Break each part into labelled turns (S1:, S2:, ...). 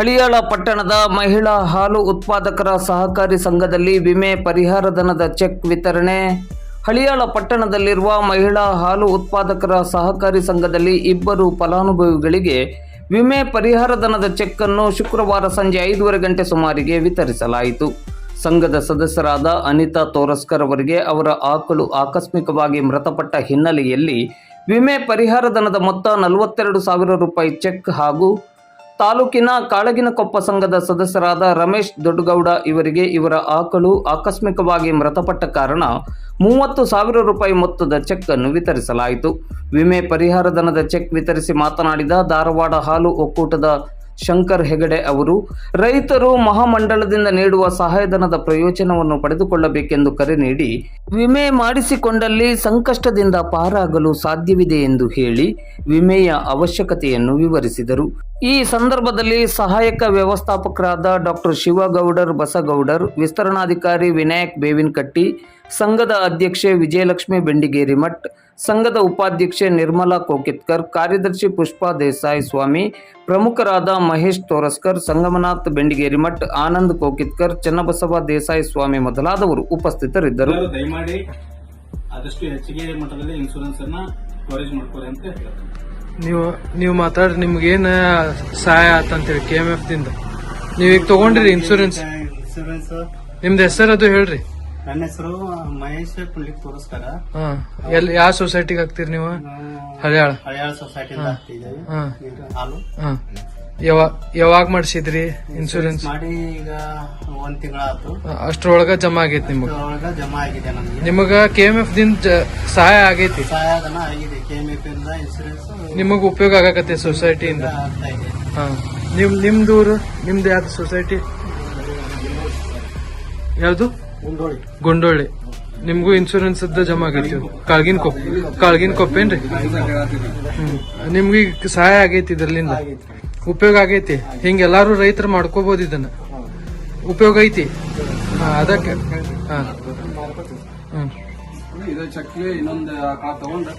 S1: ಹಳಿಯಾಳ ಪಟ್ಟಣದ ಮಹಿಳಾ ಹಾಲು ಉತ್ಪಾದಕರ ಸಹಕಾರಿ ಸಂಘದಲ್ಲಿ ವಿಮೆ ಪರಿಹಾರಧನದ ಚೆಕ್ ವಿತರಣೆ. ಹಳಿಯಾಳ ಪಟ್ಟಣದಲ್ಲಿರುವ ಮಹಿಳಾ ಹಾಲು ಉತ್ಪಾದಕರ ಸಹಕಾರಿ ಸಂಘದಲ್ಲಿ ಇಬ್ಬರು ಫಲಾನುಭವಿಗಳಿಗೆ ವಿಮೆ ಪರಿಹಾರಧನದ ಚೆಕ್ ಅನ್ನು ಶುಕ್ರವಾರ ಸಂಜೆ 5:30 ಗಂಟೆ ಸುಮಾರಿಗೆ ವಿತರಿಸಲಾಯಿತು. ಸಂಘದ ಸದಸ್ಯರಾದ ಅನಿತಾ ತೋರಸ್ಕರ್ ಅವರಿಗೆ ಅವರ ಆಕಳು ಆಕಸ್ಮಿಕವಾಗಿ ಮೃತಪಟ್ಟ ಹಿನ್ನೆಲೆಯಲ್ಲಿ ವಿಮೆ ಪರಿಹಾರಧನದ ಮೊತ್ತ 42,000 ರೂಪಾಯಿ ಚೆಕ್ ಹಾಗೂ ತಾಲೂಕಿನ ಕಾಳಗಿನಕೊಪ್ಪ ಸಂಘದ ಸದಸ್ಯರಾದ ರಮೇಶ್ ದೊಡ್ಡಗೌಡ ಇವರಿಗೆ ಇವರ ಆಕಳು ಆಕಸ್ಮಿಕವಾಗಿ ಮೃತಪಟ್ಟ ಕಾರಣ 30,000 ರೂಪಾಯಿ ಮೊತ್ತದ ಚೆಕ್ ಅನ್ನು ವಿತರಿಸಲಾಯಿತು. ವಿಮೆ ಪರಿಹಾರಧನದ ಚೆಕ್ ವಿತರಿಸಿ ಮಾತನಾಡಿದ ಧಾರವಾಡ ಹಾಲು ಒಕ್ಕೂಟದ ಶಂಕರ್ ಹೆಗಡೆ ಅವರು, ರೈತರು ಮಹಾಮಂಡಲದಿಂದ ನೀಡುವ ಸಹಾಯಧನದ ಪ್ರಯೋಜನವನ್ನು ಪಡೆದುಕೊಳ್ಳಬೇಕೆಂದು ಕರೆ ನೀಡಿ, ವಿಮೆ ಮಾಡಿಸಿಕೊಂಡಲ್ಲಿ ಸಂಕಷ್ಟದಿಂದ ಪಾರಾಗಲು ಸಾಧ್ಯವಿದೆ ಎಂದು ಹೇಳಿ ವಿಮೆಯ ಅವಶ್ಯಕತೆಯನ್ನು ವಿವರಿಸಿದರು. ಈ ಸಂದರ್ಭದಲ್ಲಿ ಸಹಾಯಕ ವ್ಯವಸ್ಥಾಪಕರಾದ ಡಾಕ್ಟರ್ ಶಿವಗೌಡರ್ ಬಸಗೌಡರ್, ವಿಸ್ತರಣಾಧಿಕಾರಿ ವಿನಾಯಕ್ ಬೇವಿನಕಟ್ಟಿ, ಸಂಘದ ಅಧ್ಯಕ್ಷೆ ವಿಜಯಲಕ್ಷ್ಮಿ ಬೆಂಡಿಗೇರಿ ಮಠ್, ಸಂಘದ ಉಪಾಧ್ಯಕ್ಷೆ ನಿರ್ಮಲಾ ಕೋಕಿತ್ಕರ್, ಕಾರ್ಯದರ್ಶಿ ಪುಷ್ಪಾ ದೇಸಾಯಿ ಸ್ವಾಮಿ, ಪ್ರಮುಖರಾದ ಮಹೇಶ್ ತೋರಸ್ಕರ್, ಸಂಗಮನಾಥ್ ಬೆಂಡಿಗೇರಿ ಮಠ್, ಆನಂದ್ ಕೋಕಿತ್ಕರ್, ಚನ್ನಬಸವ ದೇಸಾಯಿ ಸ್ವಾಮಿ ಮೊದಲಾದವರು ಉಪಸ್ಥಿತರಿದ್ದರು.
S2: ದಯಮಾಡಿ ಆದಷ್ಟು ಹೆಚ್ಚಿಗೆ ಮಟ್ಟದಲ್ಲಿ ಇನ್ಶೂರೆನ್ಸ್ ಅನ್ನ ಕವರೇಜ್ ಮಾಡ್ಕೊಳ್ಳಿ ಅಂತ ಹೇಳ್ತಾರೆ.
S3: ನೀವು ಮಾತಾಡ್ರಿ, ನಿಮ್ಗೇನ್ ಸಹಾಯ ಆತಂತೇಳಿ KMF ದಿಂದ ನೀವೀಗ ತಗೊಂಡ್ರಿ ಇನ್ಶೂರೆನ್ಸ್? ನಿಮ್ದು ಹೆಸರು ಅದು ಹೇಳ್ರಿ.
S2: ನನ್ನ ಹೆಸರು ಮಹೇಶ್ ಪುಂಡ್ಲಿಕ್ ತೋರಸ್ಕರ.
S3: ಎಲ್ಲಿ ಯಾವ ಸೊಸೈಟಿಗೆ ಹಾಕ್ತಿರಿ ನೀವು? ಹಳಿಯಾಳ
S2: ಸೊಸೈಟಿ ಹಾಲು.
S3: ಯಾವಾಗ ಮಾಡಿಸಿದ್ರಿ ಇನ್ಶೂರೆನ್ಸ್?
S2: ಮಾಡಿ ಈಗ 1 ತಿಂಗಳಾಯ್ತು.
S3: ಅಷ್ಟ್ರೊಳಗ ಜಮಾ ಆಗೈತಿ ನಿಮ್ಗೆ?
S2: ಜಮಾ ಆಗಿದೆ ನಮ್ಗೆ.
S3: ನಿಮಗ KMF ದಿಂದ ಸಹಾಯ ಆಗೈತಿ?
S2: ಸಹಾಯಧನ ಆಗಿದೆ. KMF ಇಂದ ಇನ್ಶೂರೆನ್ಸ್
S3: ನಿಮಗ ಉಪಯೋಗ ಆಗಕತ್ತೆ ಸೊಸೈಟಿಯಿಂದ? ನಿಮ್ದು ಊರು? ನಿಮ್ದು ಯಾವ್ದು ಸೊಸೈಟಿ? ಯಾವ್ದು? ಗುಂಡೋಳಿ. ನಿಮ್ಗೂ ಇನ್ಶೂರೆನ್ಸ್ ಜಮಾ ಆಗೈತಿ? ಕಾಳ್ಗಿನಕೊಪ್ಪೇನ್ರಿ? ನಿಮ್ಗೆ ಸಹಾಯ ಆಗೈತಿ ಇದ್ರಲಿಂದ? ಉಪಯೋಗ ಆಗೈತಿ? ಹಿಂಗ ಎಲ್ಲಾರು ರೈತರು ಮಾಡ್ಕೋಬಹುದು ಇದನ್ನ? ಉಪಯೋಗ ಐತಿ ಅದಕ್ಕೆ?
S4: ಇದು ಚಕ್ಲಿ ಇನ್ನೊಂದು ಆಕಳ ತಗೊಂಡು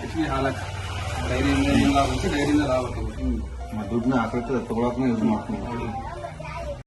S4: ಹೆಚ್ಚಿಗೆ ಹಾಲಕ್ಕೆ ಡೈರಿಯಿಂದ ಹಿಂಗಾಗುತ್ತೆ, ಡೈರಿಯಿಂದ ಲಾಭ ದುಡ್ಡನ್ನ ಆಕಳಕ್ಕೆ ತಗೊಳಕ್ ಯೂಸ್ ಮಾಡ್ತೀನಿ.